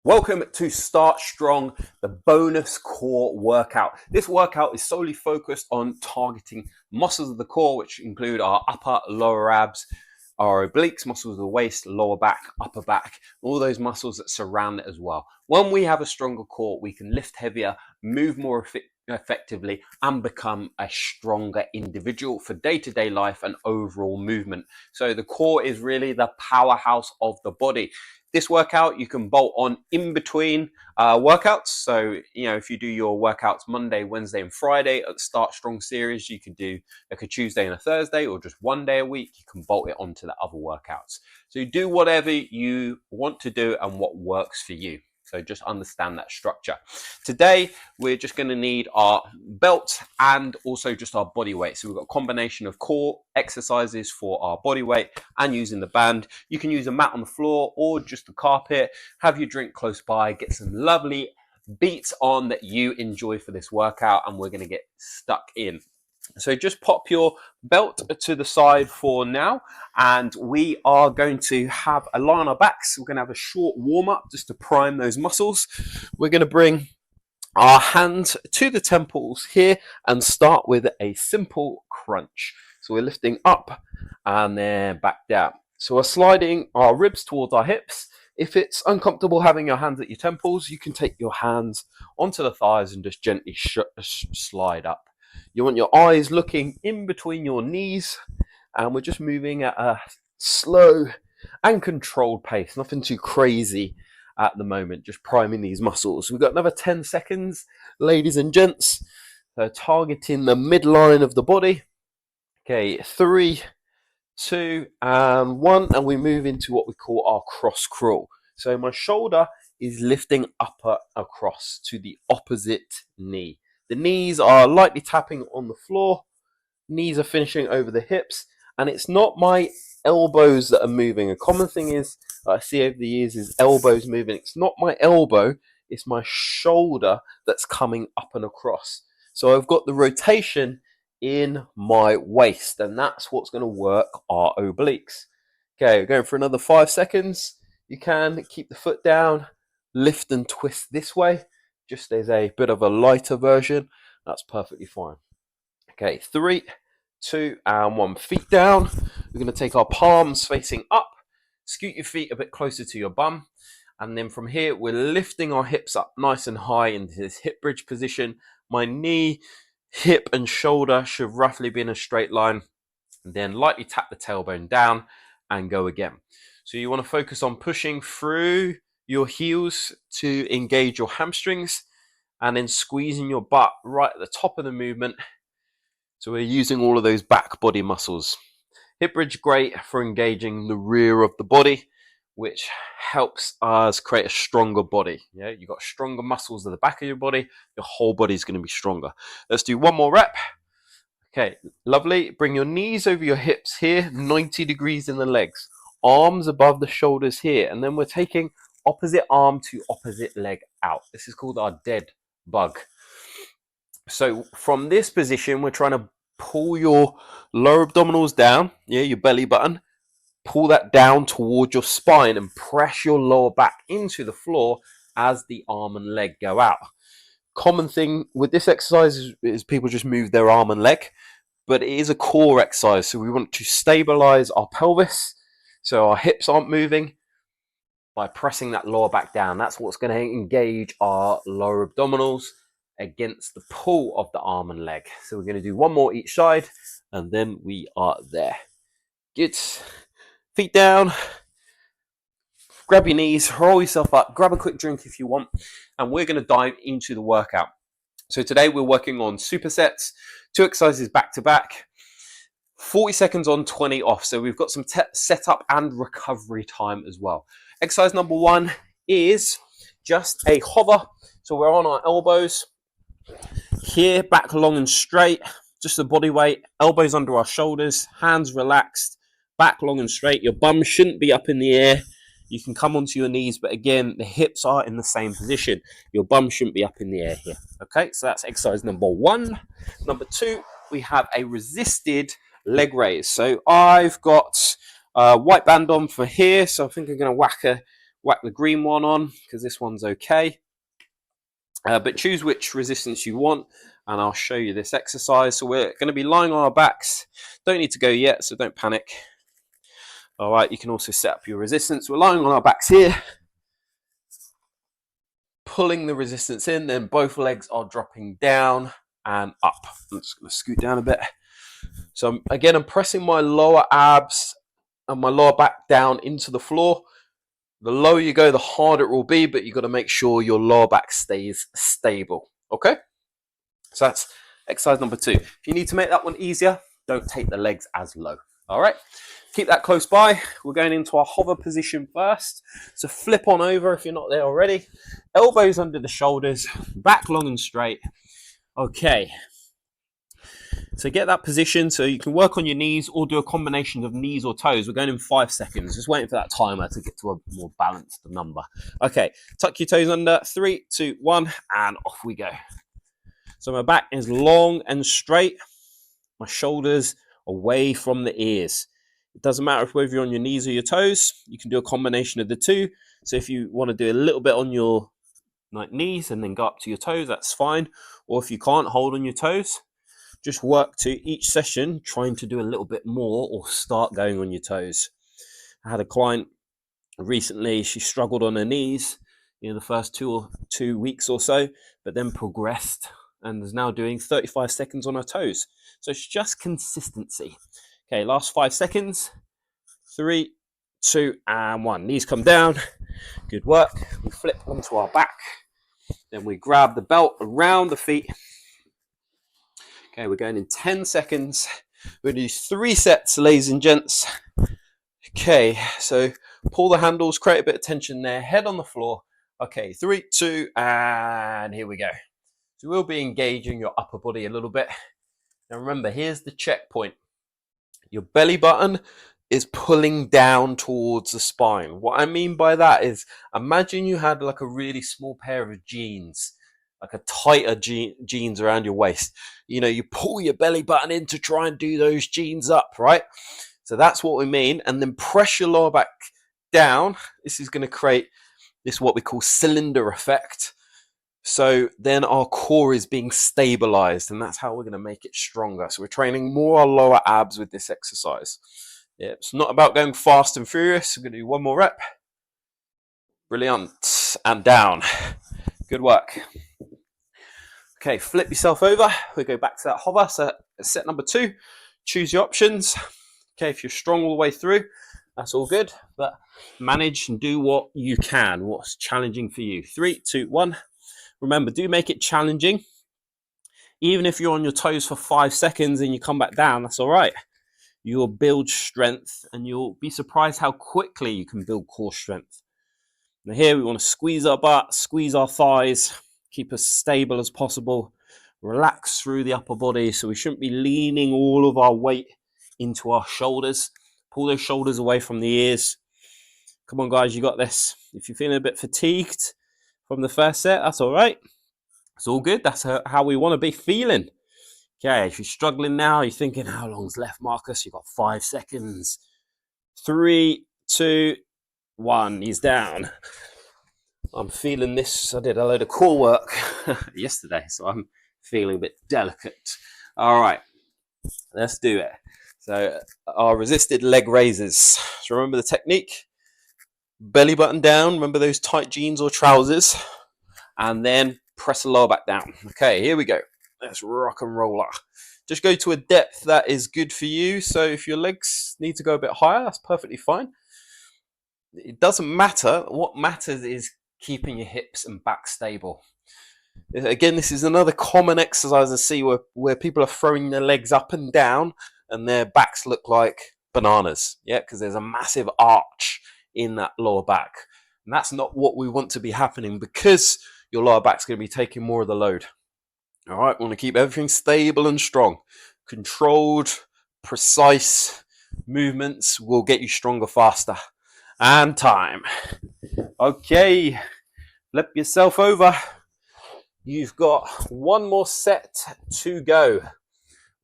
Welcome to Start Strong, the bonus core workout. This workout is solely focused on targeting muscles of the core, which include our upper, lower abs, our obliques, muscles of the waist, lower back, upper back, all those muscles that surround it as well. When we have a stronger core, we can lift heavier, move more effectively, and become a stronger individual for day-to-day life and overall movement. So the core is really the powerhouse of the body. This workout you can bolt on in between workouts. So, if you do your workouts Monday, Wednesday, and Friday at the Start Strong series, you could do like a Tuesday and a Thursday, or just one day a week. You can bolt it onto the other workouts. So you do whatever you want to do and what works for you. So just understand that structure. Today, we're just going to need our belt and also just our body weight. So we've got a combination of core exercises for our body weight and using the band. You can use a mat on the floor or just the carpet. Have your drink close by. Get some lovely beats on that you enjoy for this workout, and we're going to get stuck in. So just pop your belt to the side for now, and we are going to have a lie on our backs. We're going to have a short warm-up just to prime those muscles. We're going to bring our hands to the temples here and start with a simple crunch. So we're lifting up and then back down. So we're sliding our ribs towards our hips. If it's uncomfortable having your hands at your temples, you can take your hands onto the thighs and just gently slide up. You want your eyes looking in between your knees, and we're just moving at a slow and controlled pace. Nothing too crazy at the moment, just priming these muscles. We've got another 10 seconds, ladies and gents. So targeting the midline of the body. Okay, 3, 2, and 1, and we move into what we call our cross crawl. So my shoulder is lifting upper across to the opposite knee. The knees are lightly tapping on the floor. Knees are finishing over the hips, and it's not my elbows that are moving. A common thing is I see over the years is elbows moving. It's not my elbow, it's my shoulder that's coming up and across. So I've got the rotation in my waist, and that's what's going to work our obliques. Okay, we're going for another 5 seconds. You can keep the foot down, lift and twist this way, just as a bit of a lighter version. That's perfectly fine. Okay, 3, 2, and 1. Feet down. We're going to take our palms facing up. Scoot your feet a bit closer to your bum. And then from here, we're lifting our hips up nice and high into this hip bridge position. My knee, hip, and shoulder should roughly be in a straight line. And then lightly tap the tailbone down and go again. So you want to focus on pushing through your heels to engage your hamstrings, and then squeezing your butt right at the top of the movement. So we're using all of those back body muscles. Hip bridge, great for engaging the rear of the body, which helps us create a stronger body. Yeah, you've got stronger muscles at the back of your body, your whole body is going to be stronger. Let's do one more rep. Okay, lovely. Bring your knees over your hips here, 90 degrees in the legs. Arms above the shoulders here, and then we're taking opposite arm to opposite leg out. This is called our dead bug. So from this position, we're trying to pull your lower abdominals down, your belly button, pull that down towards your spine and press your lower back into the floor as the arm and leg go out. Common thing with this exercise is people just move their arm and leg, but it is a core exercise. So we want to stabilize our pelvis so our hips aren't moving by pressing that lower back down. That's what's going to engage our lower abdominals against the pull of the arm and leg. So we're going to do one more each side, and then we are there. Good. Feet down. Grab your knees, roll yourself up, grab a quick drink if you want, and we're going to dive into the workout. So today we're working on supersets, 2 exercises back to back, 40 seconds on, 20 off. So we've got some setup and recovery time as well. Exercise number 1 is just a hover. So we're on our elbows here, back long and straight, just the body weight, elbows under our shoulders, hands relaxed, back long and straight. Your bum shouldn't be up in the air. You can come onto your knees, but again, the hips are in the same position. Your bum shouldn't be up in the air here. Okay, so that's exercise number 1. Number 2, we have a resisted leg raise. So I've got a white band on for here, so I think I'm going to whack whack the green one on because this one's okay. But choose which resistance you want, and I'll show you this exercise. So we're going to be lying on our backs. Don't need to go yet, so don't panic. All right, you can also set up your resistance. We're lying on our backs here, pulling the resistance in, then both legs are dropping down and up. I'm just going to scoot down a bit. So again, I'm pressing my lower abs and my lower back down into the floor. The lower you go, the harder it will be, but you've got to make sure your lower back stays stable. Okay? So that's exercise number 2. If you need to make that one easier, don't take the legs as low. All right? Keep that close by. We're going into our hover position first. So flip on over if you're not there already. Elbows under the shoulders, back long and straight. Okay. So get that position so you can work on your knees or do a combination of knees or toes. We're going in 5 seconds. Just waiting for that timer to get to a more balanced number. Okay, tuck your toes under. 3, 2, 1, and off we go. So my back is long and straight. My shoulders away from the ears. It doesn't matter if whether you're on your knees or your toes. You can do a combination of the two. So if you want to do a little bit on your knees and then go up to your toes, that's fine. Or if you can't, hold on your toes. Just work to each session trying to do a little bit more or start going on your toes. I had a client recently, she struggled on her knees the first 2 weeks or so, but then progressed and is now doing 35 seconds on her toes. So it's just consistency. Okay, last 5 seconds. 3, 2, and 1. Knees come down. Good work. We flip onto our back. Then we grab the belt around the feet. Okay, we're going in 10 seconds. We're going to do 3 sets, ladies and gents. Okay, so pull the handles, create a bit of tension there, head on the floor. Okay, 3, 2, and here we go. So we'll be engaging your upper body a little bit. Now remember, here's the checkpoint. Your belly button is pulling down towards the spine. What I mean by that is, imagine you had like a really small pair of jeans, like a tighter jeans around your waist. You pull your belly button in to try and do those jeans up, right? So that's what we mean. And then press your lower back down. This is going to create this what we call cylinder effect. So then our core is being stabilized, and that's how we're going to make it stronger. So we're training more our lower abs with this exercise. Yeah, it's not about going fast and furious. We're going to do 1 more rep. Brilliant. And down. Good work. Okay, flip yourself over. We go back to that hover. So set number 2, choose your options. Okay, if you're strong all the way through, that's all good. But manage and do what you can. What's challenging for you. 3, 2, 1. Remember, do make it challenging. Even if you're on your toes for 5 seconds and you come back down, that's all right. You'll build strength and you'll be surprised how quickly you can build core strength. Now here we want to squeeze our butt, squeeze our thighs, keep as stable as possible, relax through the upper body. So we shouldn't be leaning all of our weight into our shoulders. Pull those shoulders away from the ears. Come on, guys, you got this. If you're feeling a bit fatigued from the first set, that's all right. It's all good. That's how we want to be feeling. Okay, if you're struggling now, you're thinking, how long's left, Marcus? You've got 5 seconds. 3, 2, 1. He's down. I'm feeling this. I did a load of core work yesterday, so I'm feeling a bit delicate. All right, let's do it. So our resisted leg raises. So remember the technique. Belly button down. Remember those tight jeans or trousers. And then press the lower back down. Okay, here we go. Let's rock and roller. Just go to a depth that is good for you. So if your legs need to go a bit higher, that's perfectly fine. It doesn't matter. What matters is keeping your hips and back stable. Again, this is another common exercise I see where people are throwing their legs up and down and their backs look like bananas. Yeah, because there's a massive arch in that lower back. And that's not what we want to be happening, because your lower back's going to be taking more of the load. All right, we want to keep everything stable and strong. Controlled, precise movements will get you stronger faster. And time. Okay, flip yourself over. You've got 1 more set to go.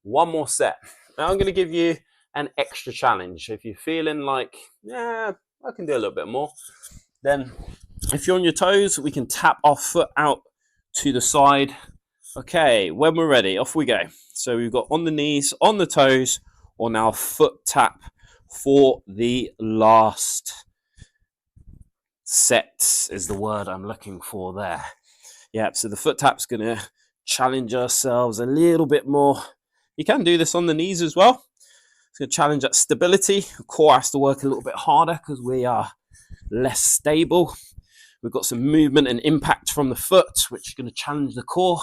1 more set. Now I'm going to give you an extra challenge. If you're feeling like, yeah, I can do a little bit more, Then if you're on your toes, we can tap our foot out to the side. Okay, when we're ready, off we go. So we've got on the knees, on the toes, or now foot tap for the last set is the word I'm looking for there. Yeah, so the foot tap's going to challenge ourselves a little bit more. You can do this on the knees as well. It's going to challenge that stability. The core has to work a little bit harder because we are less stable. We've got some movement and impact from the foot, which is going to challenge the core.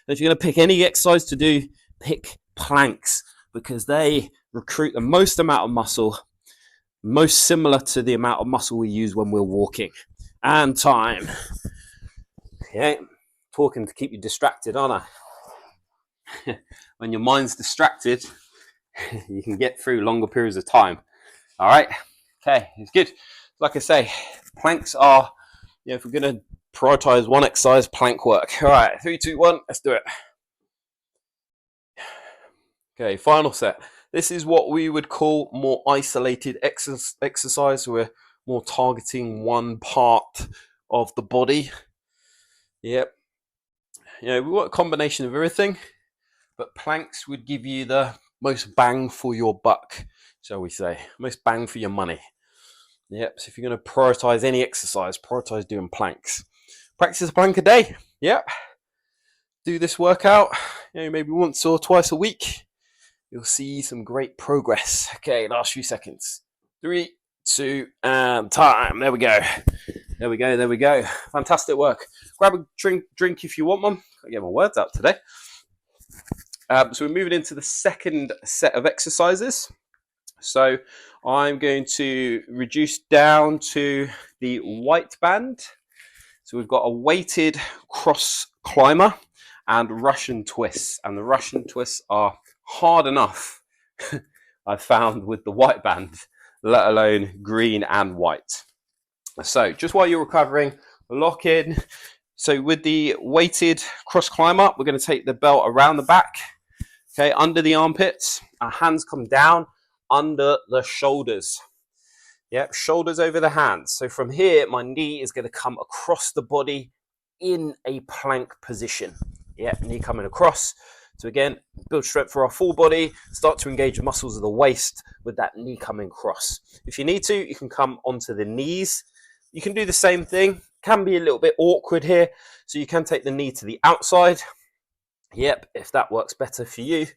And if you're going to pick any exercise to do, pick planks because they recruit the most amount of muscle, most similar to the amount of muscle we use when we're walking. And time. Okay, talking to keep you distracted, aren't I? When your mind's distracted, you can get through longer periods of time. All right. Okay, it's good. Like I say, planks are, if we're going to prioritize one exercise, plank work. All right, 3, 2, 1, let's do it. Okay, final set. This is what we would call more isolated exercise. We're more targeting one part of the body. Yep. We want a combination of everything, but planks would give you the most bang for your buck, shall we say, most bang for your money. Yep, so if you're going to prioritize any exercise, prioritize doing planks. Practice a plank a day. Yep. Do this workout, maybe once or twice a week. You'll see some great progress. Okay, last few seconds. 3, 2, and time. There we go. There we go. There we go. Fantastic work. Grab a drink if you want one. I get my words out today. So we're moving into the second set of exercises. So I'm going to reduce down to the white band. So we've got a weighted cross climber and Russian twists. And the Russian twists are hard enough, I've found, with the white band, let alone green and white. So just while you're recovering, lock in. So with the weighted cross climber, we're going to take the belt around the back, okay, under the armpits. Our hands come down under the shoulders. Yep, shoulders over the hands. So from here, my knee is going to come across the body in a plank position. Yep, knee coming across. So again, build strength for our full body, start to engage the muscles of the waist with that knee coming across. If you need to, you can come onto the knees. You can do the same thing. Can be a little bit awkward here. So you can take the knee to the outside. Yep, if that works better for you.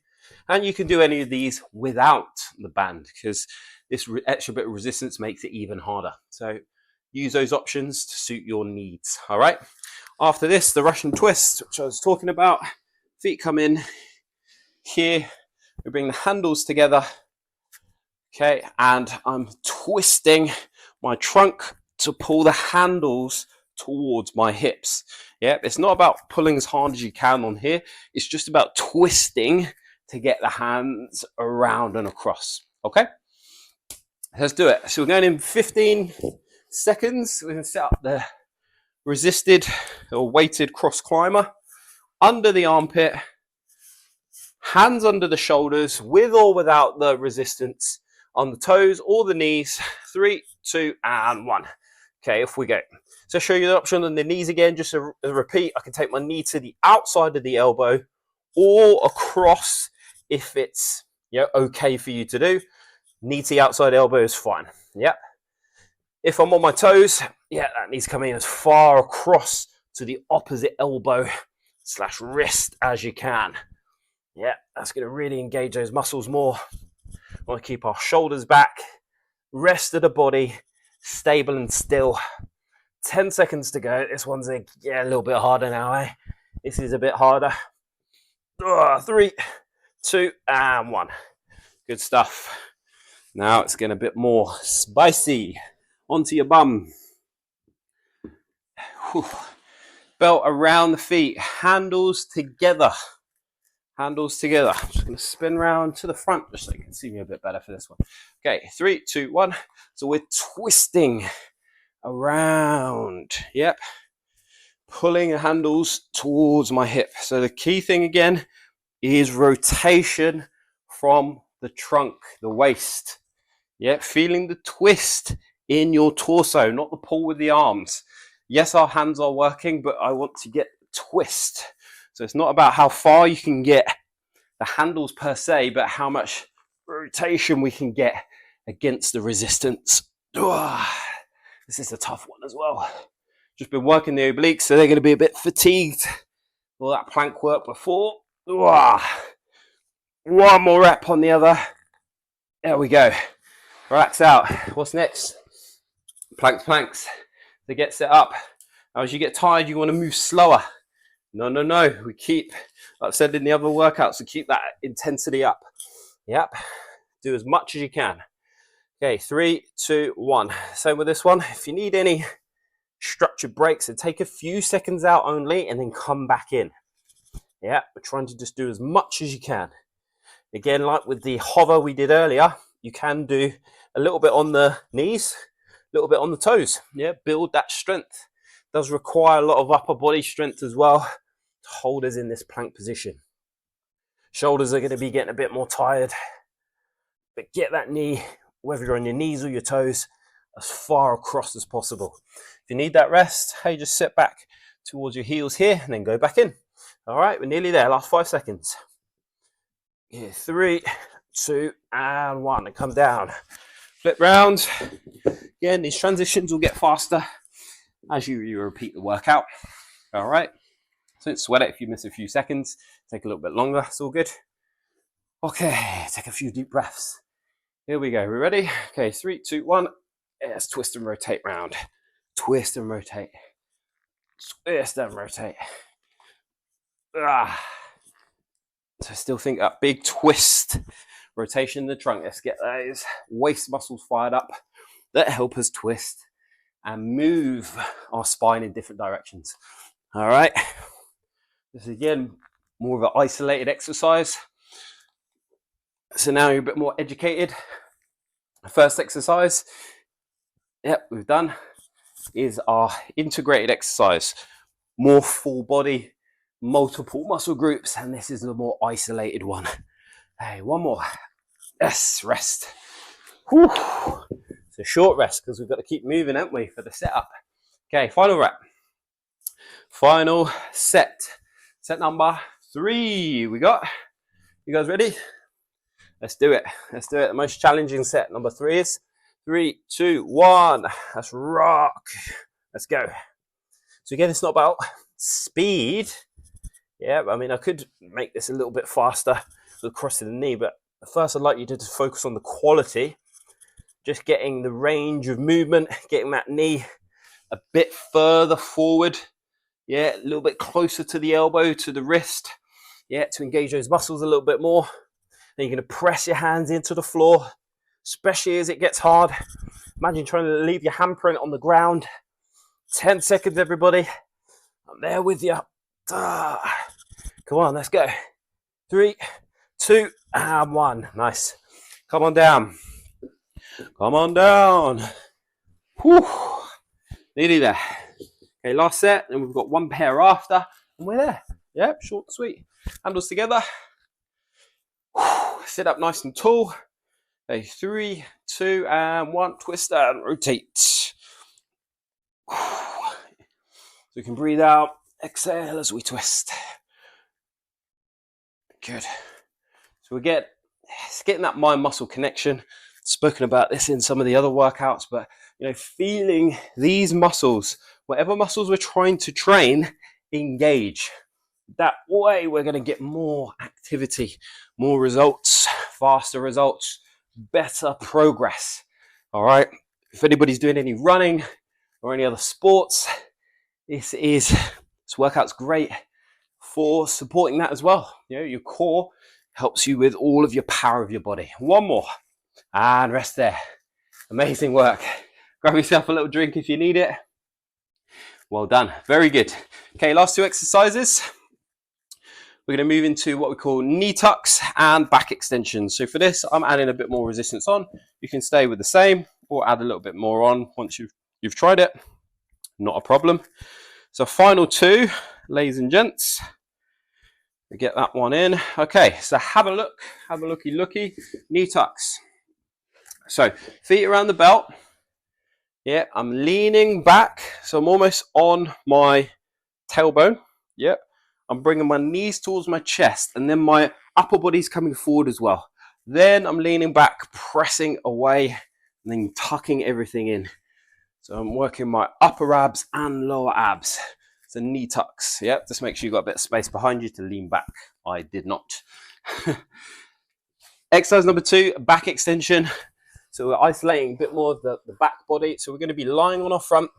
And you can do any of these without the band because this extra bit of resistance makes it even harder. So use those options to suit your needs. All right. After this, the Russian twist, which I was talking about. Feet come in here. We bring the handles together. Okay, and I'm twisting my trunk to pull the handles towards my hips. Yeah, it's not about pulling as hard as you can on here. It's just about twisting to get the hands around and across. Okay, let's do it. So we're going in 15 seconds. We're going to set up the resisted or weighted cross climber under the armpit, hands under the shoulders, with or without the resistance, on the toes or the knees. 3, 2, and 1. Okay, off we go. So I'll show you the option on the knees again. Just to repeat, I can take my knee to the outside of the elbow or across if it's okay for you to do. Knee to the outside elbow is fine. Yep. If I'm on my toes, that needs coming as far across to the opposite elbow / wrist as you can. Yeah, that's going to really engage those muscles more. We want to keep our shoulders back, rest of the body stable and still. 10 seconds to go. This one's a little bit harder now, eh? This is a bit harder. 3, 2, and 1. Good stuff. Now it's getting a bit more spicy. Onto your bum. Whew. Belt around the feet, handles together. Handles together. I'm just going to spin around to the front just so you can see me a bit better for this one. Okay, 3, 2, 1. So we're twisting around. Yep. Pulling the handles towards my hip. So the key thing again is rotation from the trunk, the waist. Yep. Feeling the twist in your torso, not the pull with the arms. Yes, our hands are working, but I want to get twist. So it's not about how far you can get the handles per se, but how much rotation we can get against the resistance. This is a tough one as well. Just been working the obliques, so they're going to be a bit fatigued. All that plank work before. One more rep on the other. There we go. Relax out. What's next? Planks. They get set up. Now, as you get tired, you want to move slower. No. We keep, like I said in the other workouts, we keep that intensity up. Yep. Do as much as you can. Okay, 3, 2, 1. Same with this one. If you need any structured breaks, so take a few seconds out only and then come back in. Yeah, we're trying to just do as much as you can. Again, like with the hover we did earlier, you can do a little bit on the knees, a little bit on the toes. Yeah, build that strength. It does require a lot of upper body strength as well to hold us in this plank position. Shoulders are going to be getting a bit more tired, but get that knee, whether you're on your knees or your toes, as far across as possible. If you need that rest, hey, just sit back towards your heels here and then go back in. All right, we're nearly there. Last 5 seconds. Yeah, 3, 2, and 1. And come down. Flip round. Again, these transitions will get faster as you repeat the workout. All right. So don't sweat it if you miss a few seconds. Take a little bit longer. It's all good. Okay, take a few deep breaths. Here we go. We ready? Okay, 3, 2, 1. Let's twist and rotate round. Twist and rotate. Twist and rotate. So I still think that big twist, rotation in the trunk. Let's get those waist muscles fired up that help us twist and move our spine in different directions. All right. This is again more of an isolated exercise. So now you're a bit more educated. First exercise, we've done, is our integrated exercise. More full body, multiple muscle groups, and this is the more isolated one. Hey, one more. Yes, rest. Whew. It's a short rest because we've got to keep moving, haven't we, for the setup. Okay, final rep. Final set. Set number 3 we got. You guys ready? Let's do it. The most challenging set. Number 3 is 3, 2, 1. Let's rock. Let's go. So again, it's not about speed. Yeah, I mean, I could make this a little bit faster with crossing the knee, but first I'd like you to focus on the quality. Just getting the range of movement, getting that knee a bit further forward. Yeah, a little bit closer to the elbow, to the wrist. Yeah, to engage those muscles a little bit more. Then you're going to press your hands into the floor, especially as it gets hard. Imagine trying to leave your handprint on the ground. 10 seconds, everybody. I'm there with you. Come on, let's go. 3, 2, and 1. Nice. Come on down. Come on down. Whew. Nearly there. Okay, last set. And we've got one pair after. And we're there. Yep, short and sweet. Handles together. Whew. Sit up nice and tall. Okay, 3, 2, and 1. Twist and rotate. Whew. So we can breathe out. Exhale as we twist. Good. So it's getting that mind-muscle connection. Spoken about this in some of the other workouts, but feeling these muscles, whatever muscles we're trying to train, engage. That way we're going to get more activity, more results, faster results, better progress. All right. If anybody's doing any running or any other sports, this workout's great for supporting that as well. Your core helps you with all of your power of your body. One more and rest there. Amazing work. Grab yourself a little drink if you need it. Well done. Very good. Okay, last 2 exercises. We're going to move into what we call knee tucks and back extensions. So for this, I'm adding a bit more resistance on. You can stay with the same or add a little bit more on once you've tried it. Not a problem. So final 2, ladies and gents. We get that one in. Okay, so have a look. Have a looky. Knee tucks. So feet around the belt. Yeah, I'm leaning back, so I'm almost on my tailbone. Yep. I'm bringing my knees towards my chest, and then my upper body's coming forward as well. Then I'm leaning back, pressing away, and then tucking everything in. So I'm working my upper abs and lower abs. So knee tucks. Yep. Just make sure you've got a bit of space behind you to lean back. I did not. Exercise number 2, back extension. So we're isolating a bit more of the back body. So we're going to be lying on our front,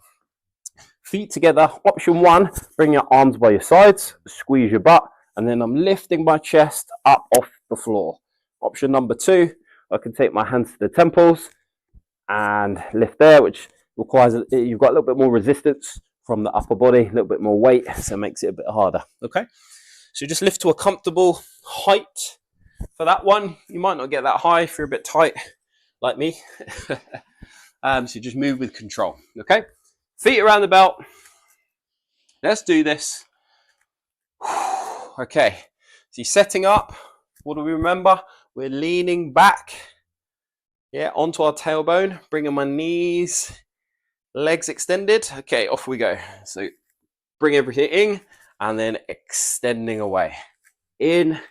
feet together. Option 1, bring your arms by your sides, squeeze your butt, and then I'm lifting my chest up off the floor. Option number 2, I can take my hands to the temples and lift there, which requires, you've got a little bit more resistance from the upper body, a little bit more weight, so it makes it a bit harder. Okay, so just lift to a comfortable height. For that one, you might not get that high if you're a bit tight, like me. So just move with control. Okay, feet around the belt. Let's do this. Okay, so you're setting up. What do we remember? We're leaning back, yeah, onto our tailbone, bringing my knees, legs extended. Okay, off we go. So bring everything in and then extending away. In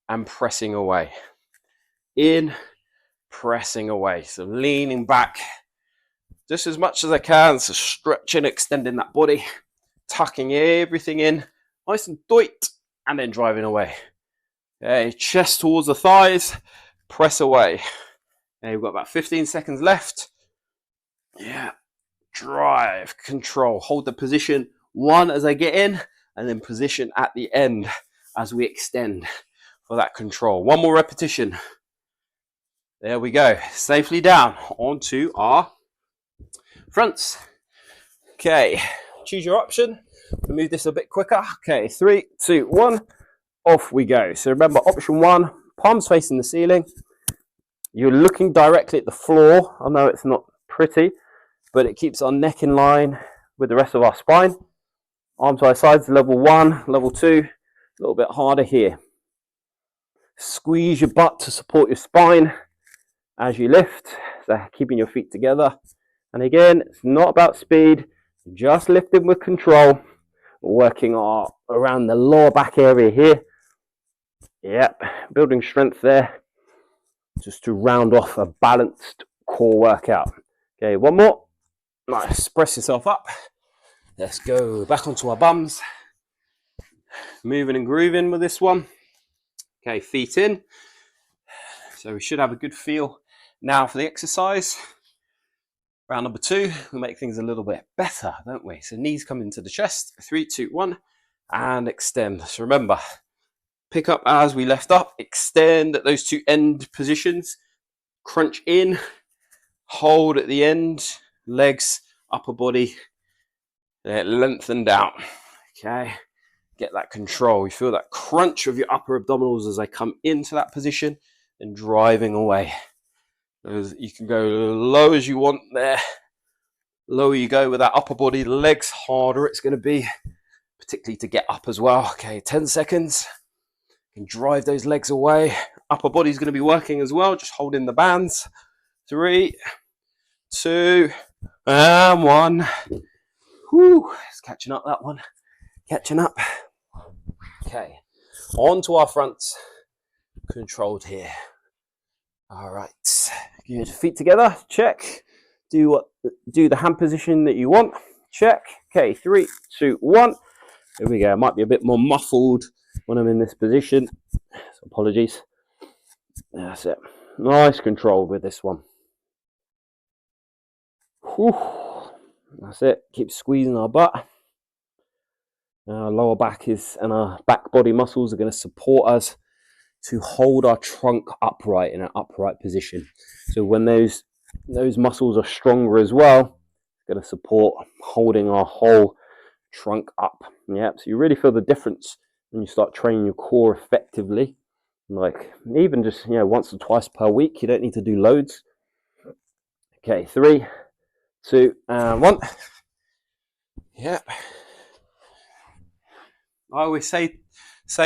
and pressing away. In, pressing away. So leaning back just as much as I can. So stretching, extending that body, tucking everything in, nice and tight, and then driving away. Okay, chest towards the thighs, press away. Okay, we've got about 15 seconds left. Yeah, drive, control, hold the position 1 as I get in, and then position at the end as we extend for that control. 1 more repetition. There we go, safely down onto our fronts. Okay, choose your option. We'll move this a bit quicker. Okay, 3, 2, 1, off we go. So remember, option 1, palms facing the ceiling. You're looking directly at the floor. I know it's not pretty, but it keeps our neck in line with the rest of our spine. Arms by sides, level 1, level 2, a little bit harder here. Squeeze your butt to support your spine as you lift, so keeping your feet together. And again, it's not about speed, just lifting with control, working around the lower back area here. Yep, building strength there, just to round off a balanced core workout. Okay, 1 more. Nice, press yourself up. Let's go back onto our bums. Moving and grooving with this one. Okay, feet in. So we should have a good feel now for the exercise. Round number 2, we make things a little bit better, don't we? So knees come into the chest. 3, 2, 1, and extend. So remember, pick up as we left up, extend at those 2 end positions, crunch in, hold at the end, legs, upper body, lengthen down. Okay, get that control. You feel that crunch of your upper abdominals as they come into that position and driving away. You can go low as you want there. Lower you go with that upper body, the legs harder it's going to be, particularly to get up as well. Okay, 10 seconds. You can drive those legs away. Upper body's going to be working as well, just holding the bands. 3, 2, and 1. Whew, it's catching up, that one. Catching up. Okay, on to our fronts. Controlled here. All right, good. Feet together, check. Do the hand position that you want, check. Okay, 3, 2, 1. Here we go. It might be a bit more muffled when I'm in this position, so apologies. That's it. Nice control with this one. Whew. That's it. Keep squeezing our butt. Our lower back and our back body muscles are going to support us to hold our trunk upright in an upright position. So when those muscles are stronger as well, it's going to support holding our whole trunk up. Yeah, so you really feel the difference when you start training your core effectively. Like even just once or twice per week. You don't need to do loads. Okay, 3, 2, and 1. Yep. I always say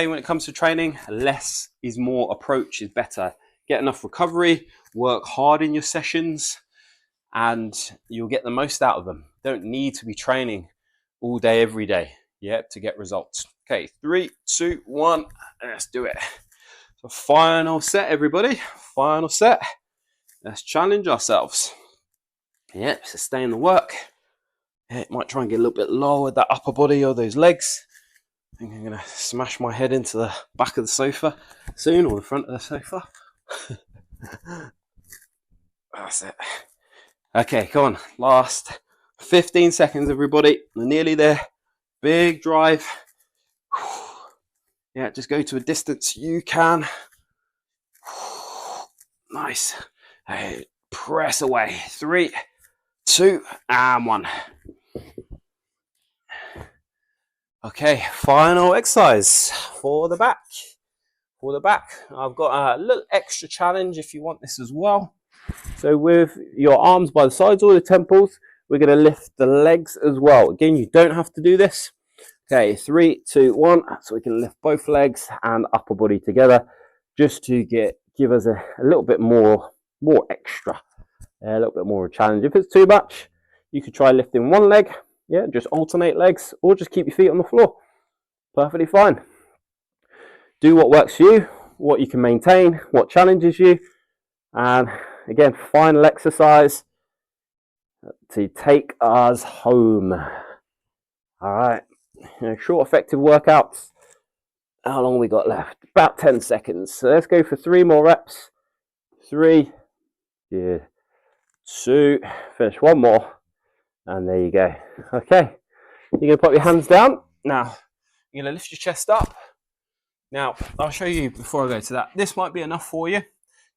when it comes to training, less is more approach is better. Get enough recovery, work hard in your sessions, and you'll get the most out of them. Don't need to be training all day, every day, to get results. Okay, 3, 2, 1, let's do it. So final set, everybody. Final set. Let's challenge ourselves. Sustain the work. Might try and get a little bit lower with that upper body or those legs. I think I'm going to smash my head into the back of the sofa soon, or the front of the sofa. That's it. Okay, come on. Last 15 seconds, everybody. We're nearly there. Big drive. Just go to a distance you can. Nice. Hey, press away. 3, 2, and 1. Okay, final exercise for the back. For the back, I've got a little extra challenge if you want this as well. So with your arms by the sides or the temples, we're going to lift the legs as well. Again, you don't have to do this. Okay, 3, 2, 1. So we can lift both legs and upper body together, just to give us a little bit more extra, a little bit more of a challenge. If it's too much, you could try lifting one leg. Just alternate legs, or just keep your feet on the floor. Perfectly fine. Do what works for you, what you can maintain, what challenges you. And again, final exercise to take us home. All right, short, effective workouts. How long we got left? About 10 seconds. So let's go for 3 more reps. 3, 2, finish 1 more. And there you go. Okay, you're going to put your hands down. Now, you're going to lift your chest up. Now, I'll show you before I go to that. This might be enough for you.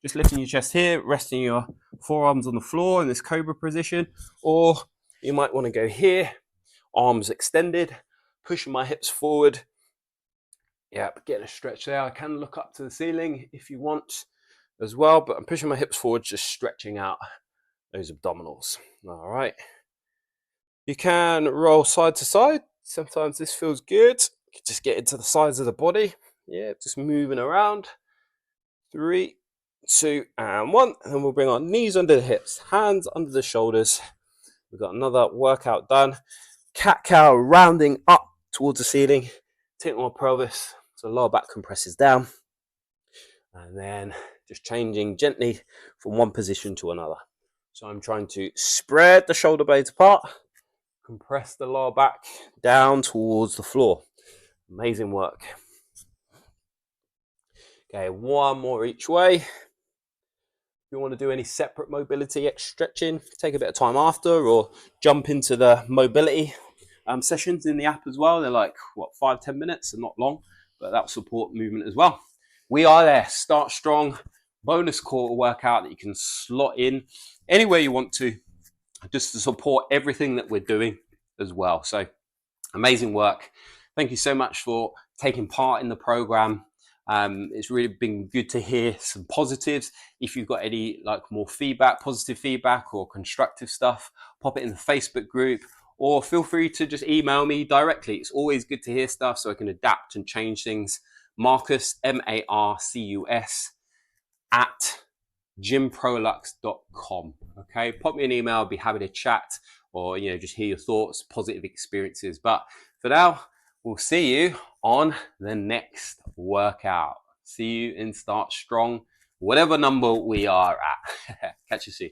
Just lifting your chest here, resting your forearms on the floor in this cobra position. Or you might want to go here, arms extended, pushing my hips forward. Getting a stretch there. I can look up to the ceiling if you want as well, but I'm pushing my hips forward, just stretching out those abdominals. All right. You can roll side to side. Sometimes this feels good. Just get into the sides of the body. Just moving around. 3, 2, and 1. And then we'll bring our knees under the hips, hands under the shoulders. We've got another workout done. Cat-cow, rounding up towards the ceiling. Tilt my pelvis so lower back compresses down. And then just changing gently from one position to another. So I'm trying to spread the shoulder blades apart, compress the lower back down towards the floor. Amazing work. Okay, 1 more each way. If you want to do any separate mobility stretching, take a bit of time after, or jump into the mobility sessions in the app as well. They're like, 5-10 minutes, and not long, but that'll support movement as well. We are there. Start strong. Bonus core workout that you can slot in anywhere you want to, just to support everything that we're doing as well. So amazing work. Thank you so much for taking part in the program. It's really been good to hear some positives. If you've got any more feedback, positive feedback or constructive stuff, pop it in the Facebook group, or feel free to just email me directly. It's always good to hear stuff so I can adapt and change things. Marcus, Marcus, at Gymproluxe.com. Okay, pop me an email. I'll be happy to chat, or just hear your thoughts, positive experiences. But for now, we'll see you on the next workout. See you in Start Strong, whatever number we are at. Catch you soon.